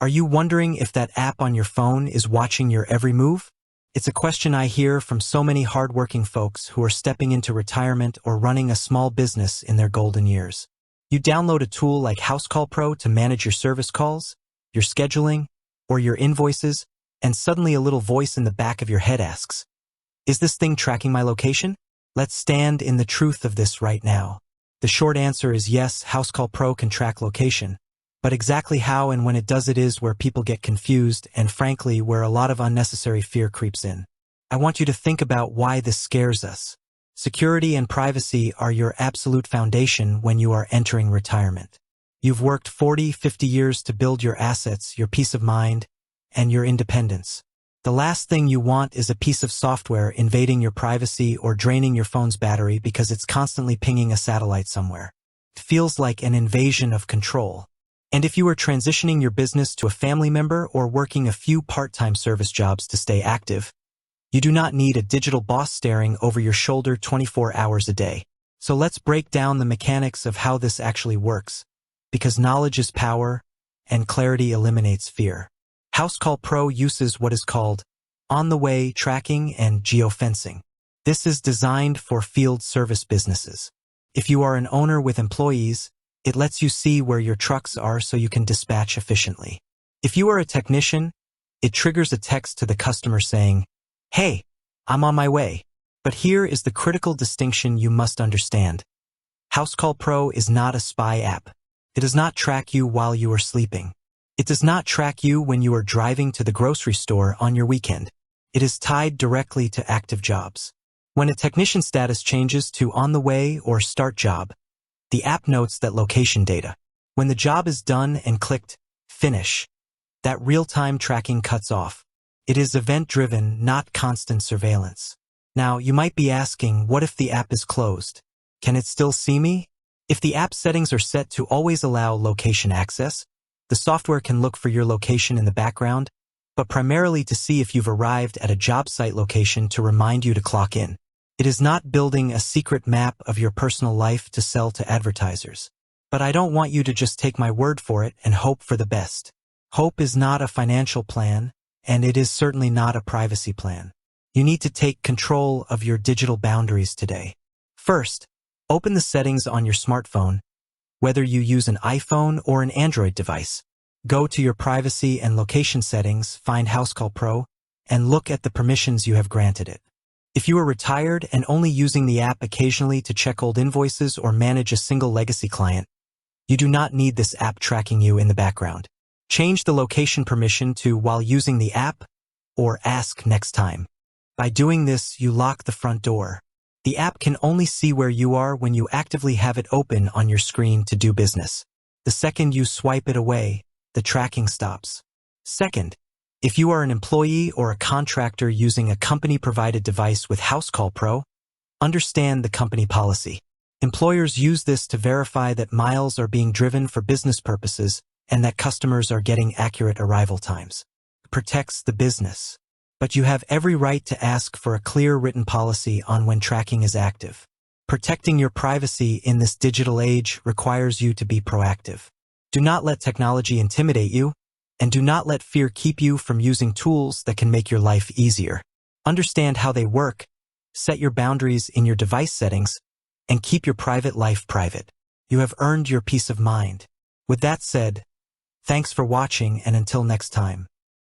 Are you wondering if that app on your phone is watching your every move? It's a question I hear from so many hardworking folks who are stepping into retirement or running a small business in their golden years. You download a tool like Housecall Pro to manage your service calls, your scheduling, or your invoices, and suddenly a little voice in the back of your head asks, "Is this thing tracking my location?" Let's stand in the truth of this right now. The short answer is yes, Housecall Pro can track location. But exactly how and when it does it is where people get confused and, frankly, where a lot of unnecessary fear creeps in. I want you to think about why this scares us. Security and privacy are your absolute foundation when you are entering retirement. You've worked 40, 50 years to build your assets, your peace of mind, and your independence. The last thing you want is a piece of software invading your privacy or draining your phone's battery because it's constantly pinging a satellite somewhere. It feels like an invasion of control. And if you are transitioning your business to a family member or working a few part-time service jobs to stay active, you do not need a digital boss staring over your shoulder 24 hours a day. So let's break down the mechanics of how this actually works, because knowledge is power and clarity eliminates fear. Housecall Pro uses what is called on-the-way tracking and geofencing. This is designed for field service businesses. If you are an owner with employees, it lets you see where your trucks are so you can dispatch efficiently. If you are a technician, it triggers a text to the customer saying, "Hey, I'm on my way." But here is the critical distinction you must understand. Housecall Pro is not a spy app. It does not track you while you are sleeping. It does not track you when you are driving to the grocery store on your weekend. It is tied directly to active jobs. When a technician status changes to on the way or start job, the app notes that location data. When the job is done and clicked finish, that real-time tracking cuts off. It is event-driven, not constant surveillance. Now, you might be asking, what if the app is closed? Can it still see me? If the app settings are set to always allow location access, the software can look for your location in the background, but primarily to see if you've arrived at a job site location to remind you to clock in. It is not building a secret map of your personal life to sell to advertisers. But I don't want you to just take my word for it and hope for the best. Hope is not a financial plan, and it is certainly not a privacy plan. You need to take control of your digital boundaries today. First, open the settings on your smartphone, whether you use an iPhone or an Android device. Go to your privacy and location settings, find Housecall Pro, and look at the permissions you have granted it. If you are retired and only using the app occasionally to check old invoices or manage a single legacy client, you do not need this app tracking you in the background. Change the location permission to while using the app or ask next time. By doing this, you lock the front door. The app can only see where you are when you actively have it open on your screen to do business. The second you swipe it away, the tracking stops. Second, if you are an employee or a contractor using a company-provided device with Housecall Pro, understand the company policy. Employers use this to verify that miles are being driven for business purposes and that customers are getting accurate arrival times. It protects the business. But you have every right to ask for a clear written policy on when tracking is active. Protecting your privacy in this digital age requires you to be proactive. Do not let technology intimidate you, and do not let fear keep you from using tools that can make your life easier. Understand how they work, set your boundaries in your device settings, and keep your private life private. You have earned your peace of mind. With that said, thanks for watching, and until next time.